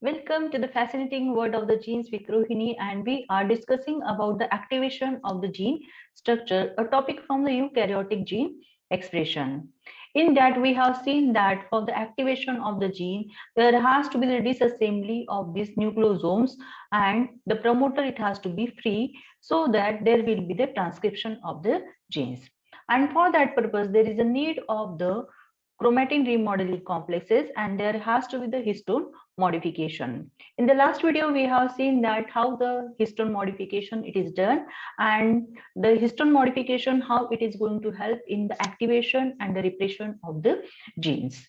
Welcome to the fascinating world of the genes with Rohini, and we are discussing about the activation of the gene structure, a topic from the eukaryotic gene expression. In that, we have seen that for the activation of the gene, there has to be the disassembly of these nucleosomes, and the promoter it has to be free so that there will be the transcription of the genes. And for that purpose, there is a need of the chromatin remodeling complexes, and there has to be the histone modification. In the last video, we have seen that how the histone modification it is done, and the histone modification how it is going to help in the activation and the repression of the genes.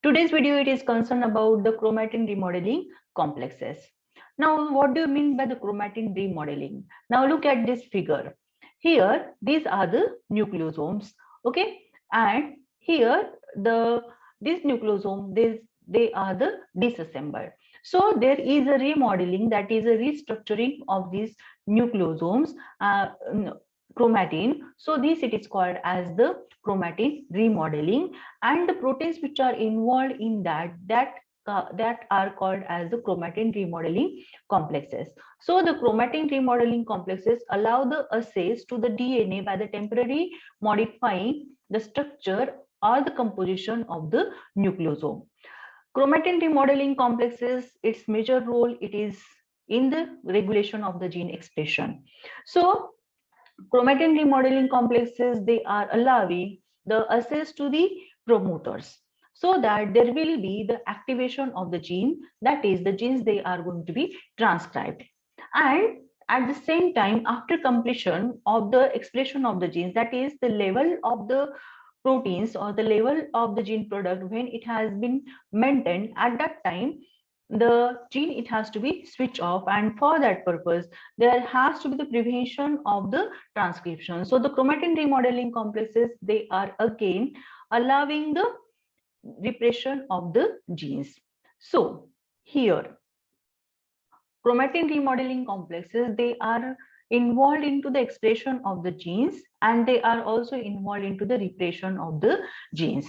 Today's video it is concerned about the chromatin remodeling complexes. Now, what do you mean by the chromatin remodeling? Now look at this figure. Here, these are the nucleosomes, okay, and here the this nucleosome they are the disassembled. So there is a remodeling, that is a restructuring of these nucleosomes, chromatin. So this it is called as the chromatin remodeling, and the proteins which are involved in that are called as the chromatin remodeling complexes. So the chromatin remodeling complexes allow the access to the DNA by the temporary modifying the structure or the composition of the nucleosome. Chromatin remodeling complexes, its major role it is in the regulation of the gene expression. So chromatin remodeling complexes, they are allowing the access to the promoters so that there will be the activation of the gene, that is the genes they are going to be transcribed. And at the same time, after completion of the expression of the genes, that is the level of the proteins or the level of the gene product when it has been maintained, at that time the gene it has to be switched off, and for that purpose there has to be the prevention of the transcription. So the chromatin remodeling complexes they are again allowing the repression of the genes. So here chromatin remodeling complexes they are involved into the expression of the genes, and they are also involved into the repression of the genes.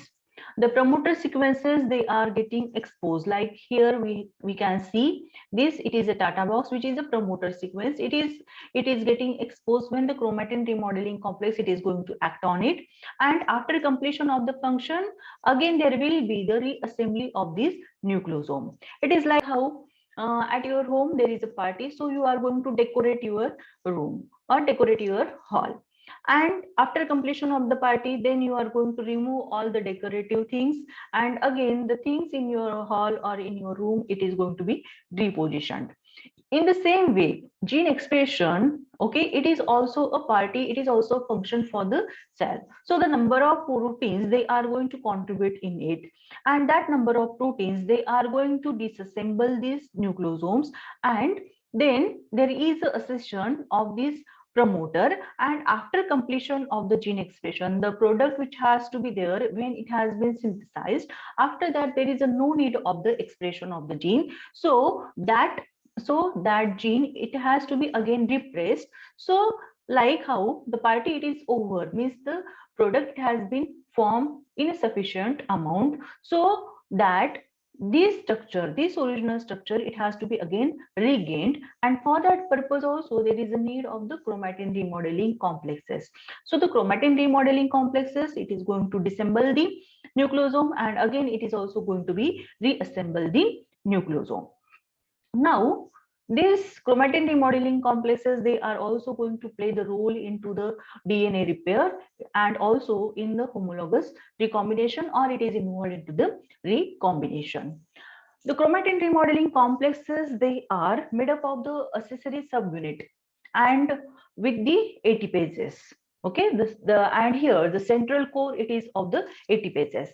The promoter sequences they are getting exposed, like here we can see this, it is a tata box which is a promoter sequence. It is getting exposed when the chromatin remodeling complex it is going to act on it, and after completion of the function again there will be the reassembly of this nucleosome. It is like how at your home there is a party, so you are going to decorate your room or decorate your hall, and after completion of the party then you are going to remove all the decorative things, and again the things in your hall or in your room it is going to be repositioned. In the same way, gene expression, okay, it is also a party, it is also a function for the cell. So the number of proteins they are going to contribute in it, and that number of proteins they are going to disassemble these nucleosomes, and then there is a accession of this promoter, and after completion of the gene expression the product which has to be there when it has been synthesized, after that there is a no need of the expression of the gene, so that gene it has to be again repressed. So like how the party it is over means the product has been formed in a sufficient amount, so that this original structure it has to be again regained, and for that purpose also there is a need of the chromatin remodeling complexes. So the chromatin remodeling complexes it is going to disassemble the nucleosome, and again it is also going to be reassemble the nucleosome. Now, these chromatin remodeling complexes, they are also going to play the role into the DNA repair and also in the homologous recombination, or it is involved into the recombination. The chromatin remodeling complexes, they are made up of the accessory subunit and with the ATPases. Okay, and here the central core it is of the ATPases.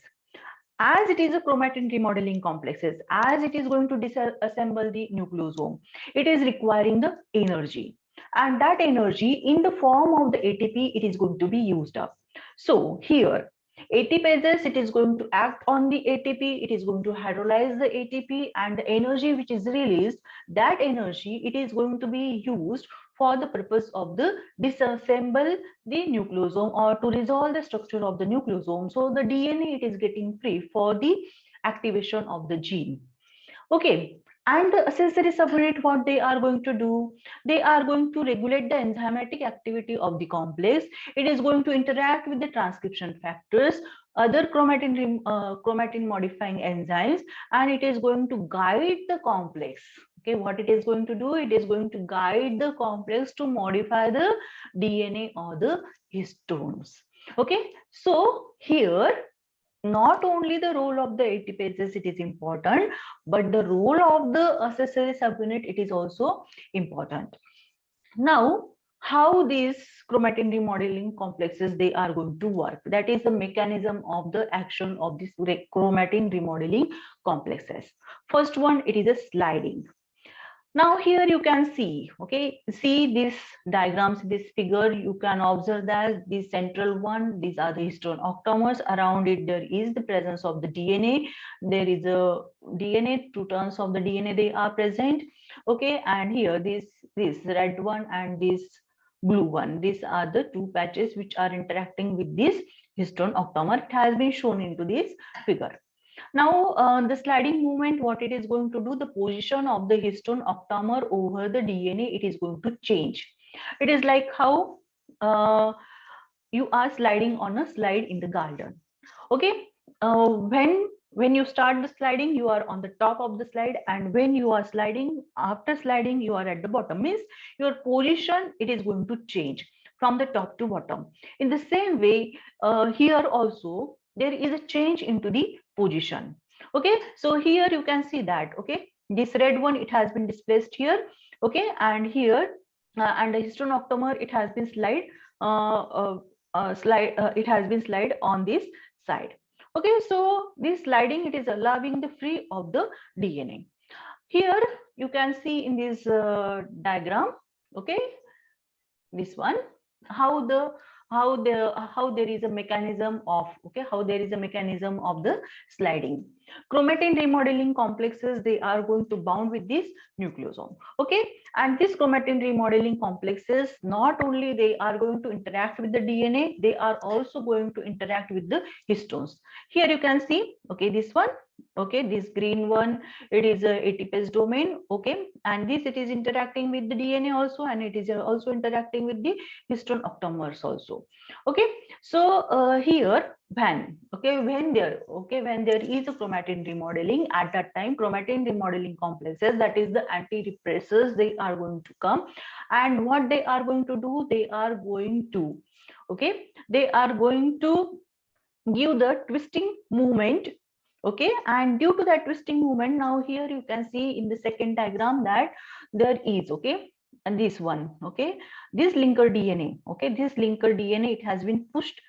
As it is a chromatin remodeling complexes, as it is going to disassemble the nucleosome, it is requiring the energy, and that energy in the form of the ATP it is going to be used up. So here ATPases it is going to act on the ATP, it is going to hydrolyze the ATP, and the energy which is released, that energy it is going to be used for the purpose of the disassemble the nucleosome or to resolve the structure of the nucleosome. So the DNA it is getting free for the activation of the gene. Okay, And the accessory subunit, what they are going to do? They are going to regulate the enzymatic activity of the complex. It is going to interact with the transcription factors, other chromatin modifying enzymes, and it is going to guide the complex. Okay, what it is going to do? It is going to guide the complex to modify the DNA or the histones. Okay, so here not only the role of the ATPases it is important, but the role of the accessory subunit it is also important. Now, how these chromatin remodeling complexes they are going to work? That is the mechanism of the action of these chromatin remodeling complexes. First one, it is a sliding. Now here you can see, okay, see these diagrams, this figure, you can observe that the central one, these are the histone octamers. Around it, there is the presence of the DNA. There is a DNA, two turns of the DNA, they are present. Okay, and here this red one and this blue one, these are the two patches which are interacting with this histone octamer. It has been shown into this figure. Now, the sliding movement, what it is going to do, the position of the histone octamer over the DNA, it is going to change. It is like how you are sliding on a slide in the garden. Okay, when you start the sliding, you are on the top of the slide, and when you are sliding, after sliding, you are at the bottom. Means your position it is going to change from the top to bottom. In the same way, here also there is a change into the position. Okay, so here you can see that. Okay, this red one it has been displaced here. Okay, and here and the histone octamer it has been it has been slide on this side. Okay, so this sliding it is allowing the free of the DNA. Here you can see in this diagram, okay, this one, how there is a mechanism of, okay, how there is a mechanism of the sliding. Chromatin remodeling complexes they are going to bound with this nucleosome. Okay, and this chromatin remodeling complexes not only they are going to interact with the DNA, they are also going to interact with the histones. Here you can see, okay, this one, okay, this green one, it is a ATPase domain. Okay, and this it is interacting with the DNA also, and it is also interacting with the histone octamers also. Okay, so here when there is a chromatin remodeling, at that time chromatin remodeling complexes, that is the anti-repressors, they are going to come, and what they are going to do, they are going to, okay, they are going to give the twisting movement. Okay, and due to that twisting movement, now here you can see in the second diagram that there is, okay, and this one, okay, this linker DNA, okay, this linker DNA it has been pushed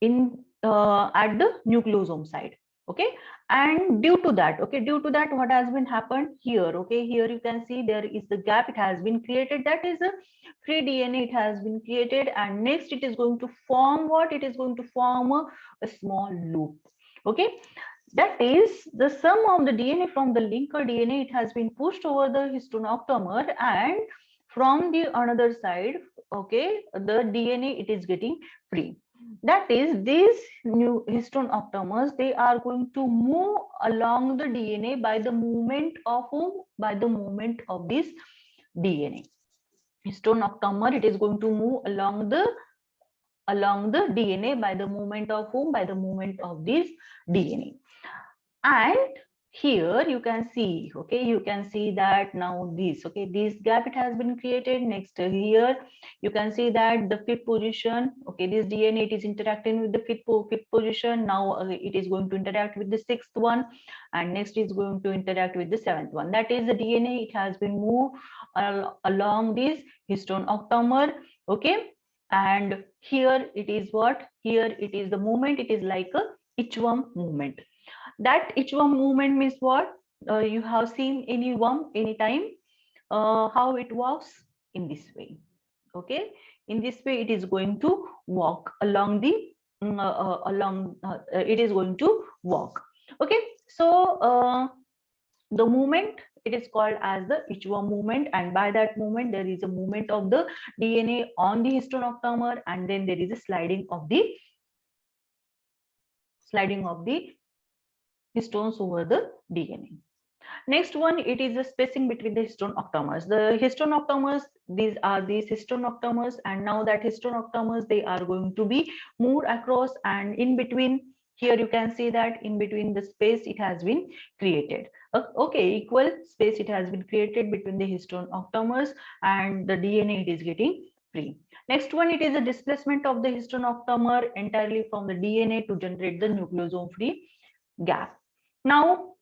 in at the nucleosome side. Okay, and due to that, okay, due to that, what has been happened here? Okay, here you can see there is the gap it has been created, that is a free DNA it has been created, and next it is going to form what? It is going to form a small loop. Okay, that is the sum of the DNA from the linker DNA, it has been pushed over the histone octamer, and from the another side, okay, the DNA it is getting free. That is, these new histone octamers, they are going to move along the DNA by the movement of whom? By the movement of this DNA. Histone octamer, it is going to move along the DNA by the movement of whom? By the movement of this DNA. And here you can see, okay, you can see that now this, okay, this gap it has been created. Next here you can see that the fifth position, okay, this DNA it is interacting with the fifth position. Now it is going to interact with the sixth one, and next is going to interact with the seventh one. That is the DNA, it has been moved along this histone octamer. Okay, and here it is what? Here it is the movement, it is like a itchworm movement. That itchworm movement means what? You have seen any worm anytime, how it walks? In this way. Okay, in this way it is going to walk along the it is going to walk. Okay, so the movement it is called as the itchworm movement, and by that movement there is a movement of the DNA on the histone octamer, and then there is a sliding of the histones over the DNA. Next one, it is the spacing between the histone octamers. The histone octamers, these are these histone octamers, and now that histone octamers, they are going to be moved across, and in between, here you can see that in between the space it has been created. Okay, equal space it has been created between the histone octamers, and the DNA it is getting free. Next one, it is the displacement of the histone octamer entirely from the DNA to generate the nucleosome free gap. Now,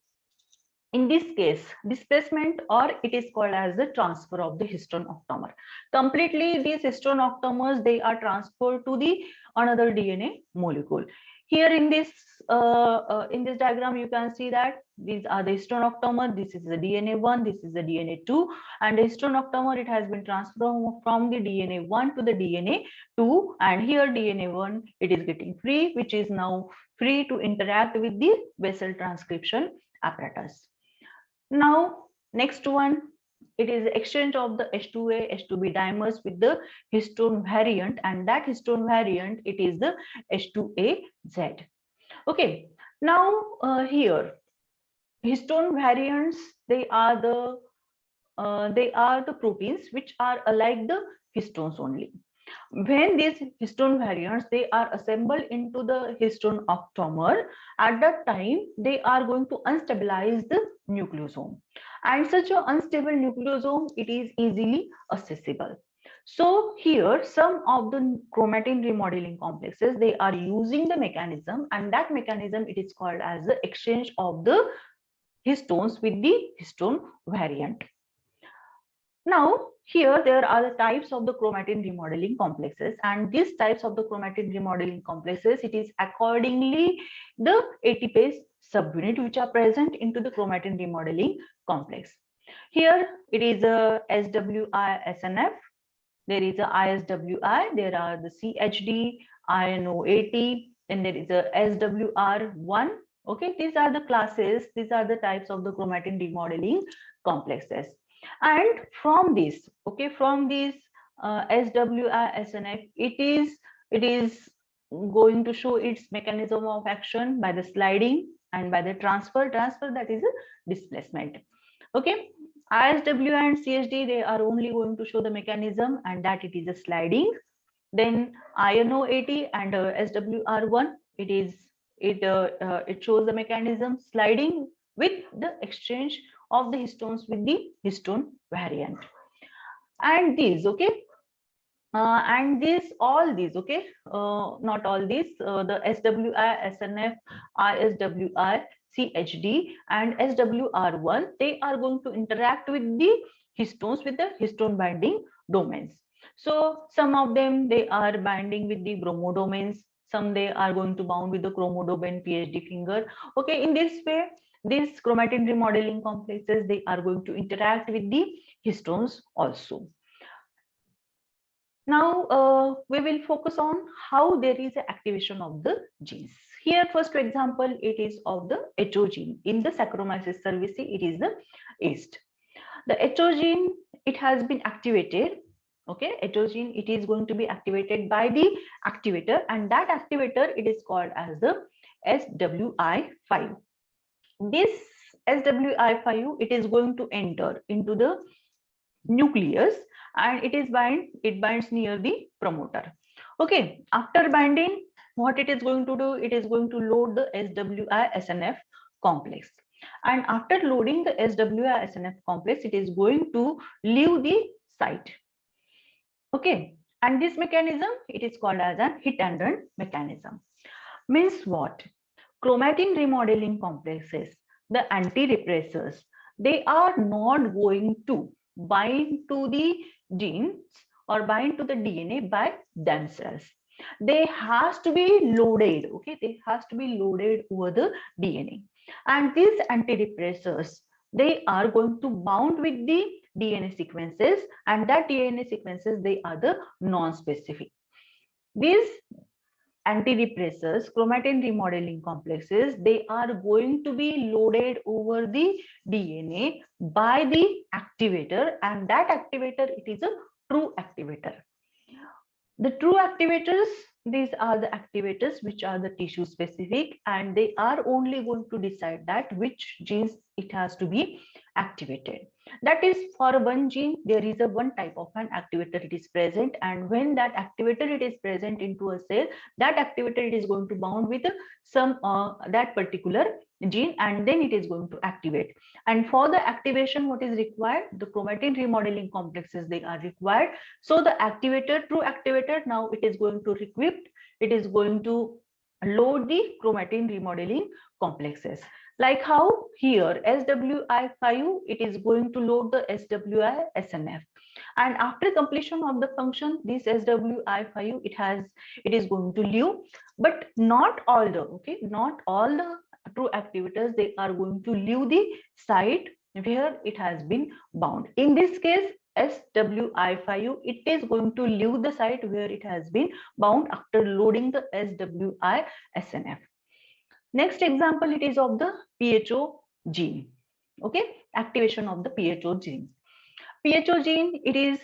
in this case, displacement, or it is called as the transfer of the histone octamer. Completely, these histone octamers, they are transferred to the another DNA molecule. Here in this diagram, you can see that these are the histone octamer. This is the DNA 1, this is the DNA 2, and the histone octamer, it has been transferred from the DNA 1 to the DNA 2, and here DNA 1, it is getting free, which is now free to interact with the vessel transcription apparatus. Now, next one, it is exchange of the H2A, H2B dimers with the histone variant, and that histone variant, it is the H2AZ. Okay, now here, histone variants, they are the proteins which are alike the histones only. When these histone variants, they are assembled into the histone octamer, at that time they are going to unstabilize the nucleosome, and such an unstable nucleosome, it is easily accessible. So here some of the chromatin remodeling complexes, they are using the mechanism, and that mechanism, it is called as the exchange of the histones with the histone variant. Now, here there are the types of the chromatin remodeling complexes, and these types of the chromatin remodeling complexes, it is accordingly the ATPase subunit which are present into the chromatin remodeling complex. Here it is a SWI-SNF, there is a ISWI, there are the CHD, INO80, and there is a SWR1. Okay, these are the classes, these are the types of the chromatin remodeling complexes. And from this, okay, from this SWI-SNF, it is going to show its mechanism of action by the sliding and by the transfer, that is a displacement. Okay, ISW and CHD, they are only going to show the mechanism, and that it is a sliding. Then INO80 and SWR1, it shows the mechanism sliding with the exchange of the histones with the histone variant. And these, okay, all these, okay, not all these, the SWI, SNF, ISWI, CHD, and SWR1, they are going to interact with the histones with the histone binding domains. So some of them, they are binding with the bromodomains, some they are going to bound with the chromodomain PhD finger. Okay, in this way, these chromatin remodeling complexes, they are going to interact with the histones also. Now we will focus on how there is an activation of the genes. Here, first example, it is of the HO gene. In the Saccharomyces cerevisiae, it is the ACE. The HO gene, it has been activated. Okay, HO gene, it is going to be activated by the activator, and that activator, it is called as the SWI5. This SWI5, it is going to enter into the nucleus, and it binds near the promoter. Okay, after binding, what it is going to do, it is going to load the SWI-SNF complex, and after loading the SWI-SNF complex, it is going to leave the site. Okay, and this mechanism, it is called as a hit and run mechanism. Means what? Chromatin remodeling complexes, the antirepressors, they are not going to bind to the genes or bind to the DNA by themselves. They has to be loaded. Okay, they has to be loaded over the DNA, and these antirepressors, they are going to bound with the DNA sequences, and that DNA sequences, they are the non-specific. These antirepressors, chromatin remodeling complexes, they are going to be loaded over the DNA by the activator, and that activator, it is a true activator. The true activators, these are the activators which are the tissue specific, and they are only going to decide that which genes it has to be activated. That is, for one gene there is a one type of an activator it is present, and when that activator it is present into a cell, that activator it is going to bound with some that particular gene, and then it is going to activate. And for the activation, what is required? The chromatin remodeling complexes, they are required. So the activator, true activator, now it is going to equipped, it is going to load the chromatin remodeling complexes. Like how here SWI5, it is going to load the SWI SNF. And after completion of the function, this SWI5 it is going to leave, but not all the not all the true activators, they are going to leave the site where it has been bound. In this case, SWI5, it is going to leave the site where it has been bound after loading the SWI SNF. Next example, it is of the PHO gene. Okay, activation of the PHO gene. PHO gene, it is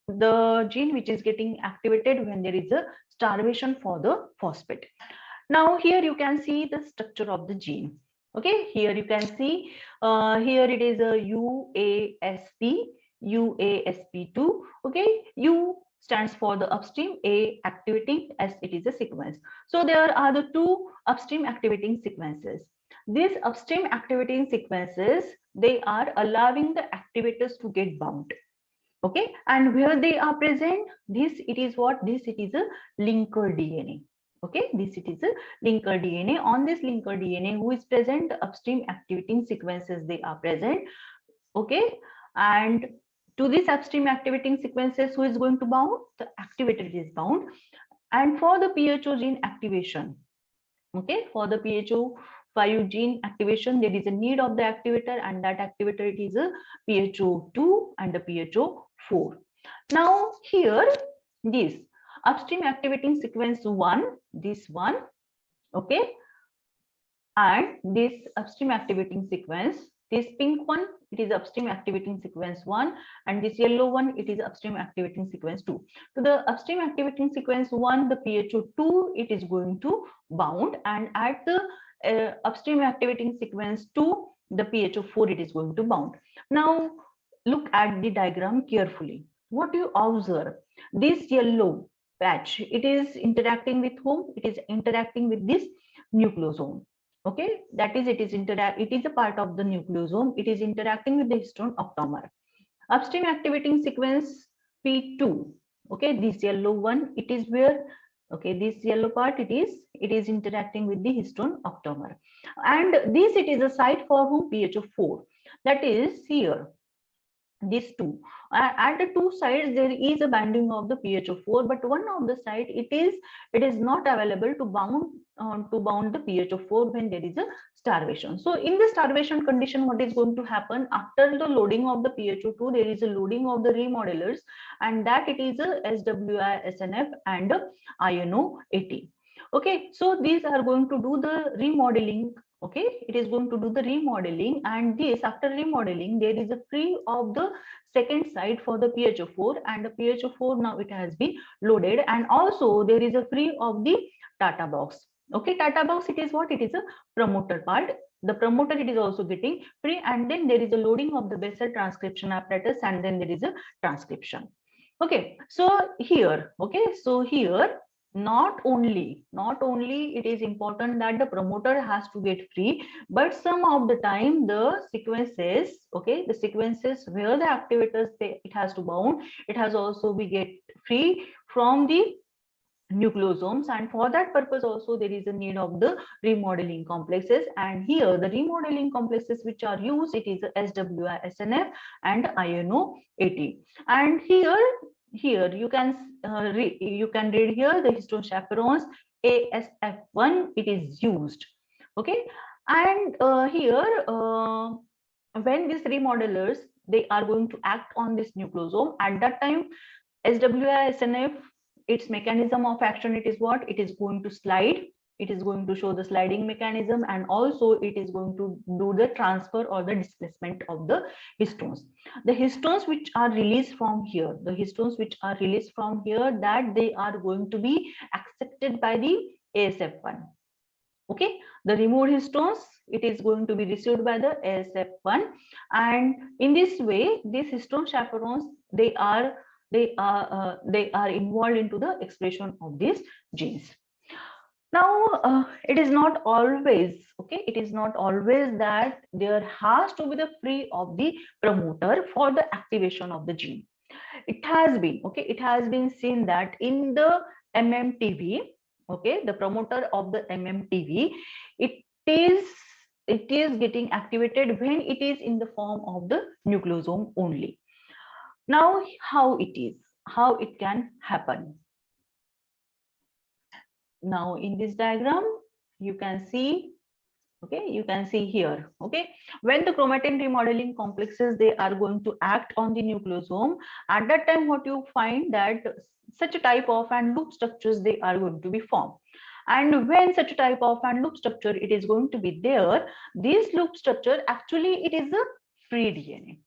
the gene which is getting activated when there is a starvation for the phosphate. Now here you can see the structure of the gene. Okay, here you can see here it is a UASP2. Okay, U stands for the upstream, A activating, S it is a sequence. So there are the two upstream activating sequences. These upstream activating sequences, they are allowing the activators to get bound. Okay, and where they are present, this it is what? This it is a linker DNA. Okay, this it is a linker DNA. On this linker DNA, who is present? The upstream activating sequences, they are present. Okay, and to this upstream activating sequences, who is going to bound? The activator is bound. And for the PHO gene activation, okay, for the PHO5 gene activation, there is a need of the activator, and that activator it is a PHO2 and the PHO4. Now here, this upstream activating sequence 1, this one, okay, and this upstream activating sequence, this pink one, it is upstream activating sequence 1, and this yellow one, it is upstream activating sequence 2. So the upstream activating sequence 1, the PHO2, it is going to bound, and at the upstream activating sequence 2, the PHO4, it is going to bound. Now look at the diagram carefully. What do you observe? This yellow patch, it is interacting with whom? It is interacting with this nucleosome. Okay, that is, it is a part of the nucleosome. It is interacting with the histone octamer. Upstream activating sequence P2. Okay, this yellow one, it is where, okay, this yellow part, it is interacting with the histone octamer. And this it is a site for whom? PHO4. That is here, these two. At the two sides there is a binding of the PHO4, but one of the side it is not available to bound the PHO4 when there is a starvation. So in the starvation condition, what is going to happen? After the loading of the PHO2, there is a loading of the remodelers, and that it is a SWI SNF and INO80. Okay, so these are going to do the remodeling. Okay, it is going to do the remodeling, and this, after remodeling, there is a free of the second side for the PHO4, and the PHO4 now it has been loaded, and also there is a free of the Tata box. Okay, Tata box, it is what? It is a promoter part. The promoter, it is also getting free, and then there is a loading of the basal transcription apparatus, and then there is a transcription. Okay, so here, okay, so here, not only it is important that the promoter has to get free, but some of the time the sequences, okay, the sequences where the activators it has to bound, it has also be get free from the nucleosomes, and for that purpose also there is a need of the remodeling complexes. And here the remodeling complexes which are used, it is SWI SNF and INO80. And here you can read here the histone chaperones ASF1, it is used. Okay, and here when these remodelers, they are going to act on this nucleosome, at that time SWI SNF, its mechanism of action, it is what? It is going to slide It is going to show the sliding mechanism, and also it is going to do the transfer or the displacement of the histones. The histones which are released from here, that they are going to be accepted by the ASF1. Okay, the removed histones, it is going to be received by the ASF1, and in this way these histone chaperones, they are involved into the expression of these genes. Now it is not always, okay, it is not always that there has to be the free of the promoter for the activation of the gene. It has been, okay, it has been seen that in the MMTV, okay, the promoter of the MMTV, it is it is getting activated when it is in the form of the nucleosome only. Now how it can happen? Now in this diagram you can see, okay, you can see here, okay, when the chromatin remodeling complexes, they are going to act on the nucleosome, at that time what you find that such a type of and loop structures, they are going to be formed. And when such a type of and loop structure it is going to be there, this loop structure actually it is a free DNA.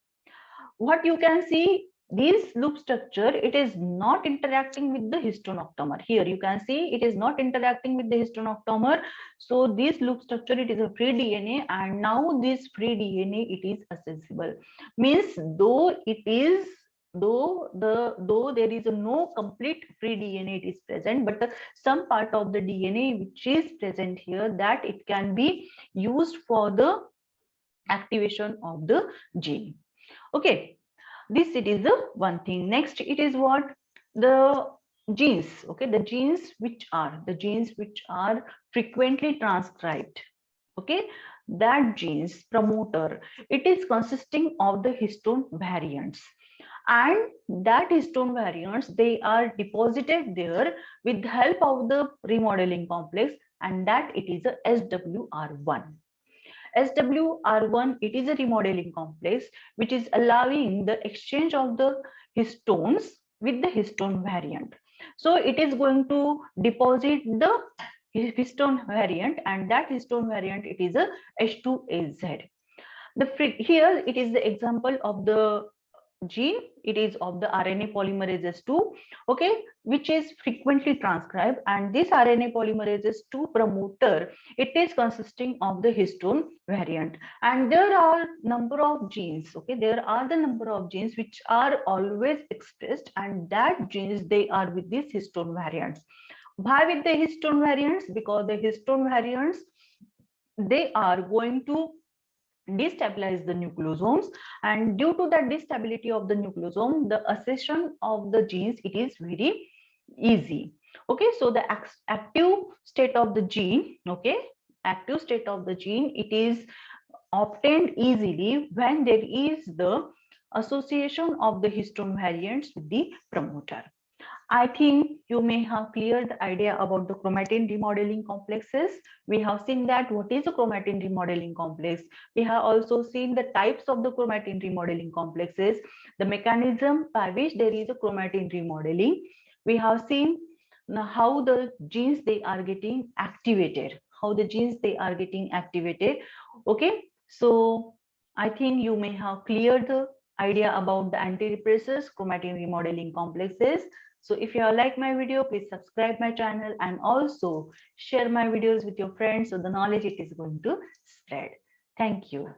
What you can see, this loop structure, it is not interacting with the histone octamer. Here you can see it is not interacting with the histone octamer. So this loop structure, it is a free DNA, and now this free DNA, it is accessible. Means though it is, though there is no complete free DNA it is present, but some part of the DNA which is present here, that it can be used for the activation of the gene. Okay, this it is the one thing. Next it is what, the genes, okay, the genes which are frequently transcribed, okay, that genes promoter, it is consisting of the histone variants, and that histone variants, they are deposited there with the help of the remodeling complex, and that it is a SWR1. SWR1, it is a remodeling complex which is allowing the exchange of the histones with the histone variant. So it is going to deposit the histone variant, and that histone variant, it is a H2AZ. Here it is the example of the gene, it is of the RNA polymerases 2, okay, which is frequently transcribed, and this RNA polymerases 2 promoter, it is consisting of the histone variant, and there are number of genes, okay, there are the number of genes which are always expressed, and that genes, they are with these histone variants. Why with the histone variants? Because the histone variants, they are going to destabilize the nucleosomes, and due to that destability of the nucleosome, the accession of the genes, it is very easy. Okay, so the active state of the gene, okay, active state of the gene, it is obtained easily when there is the association of the histone variants with the promoter. I think you may have cleared the idea about the chromatin remodeling complexes. We have seen that what is a chromatin remodeling complex. We have also seen the types of the chromatin remodeling complexes, the mechanism by which there is a chromatin remodeling. We have seen how the genes, they are getting activated, Okay, so I think you may have cleared the idea about the antirepressors, chromatin remodeling complexes. So if you like my video, please subscribe my channel and also share my videos with your friends, so the knowledge, it is going to spread. Thank you.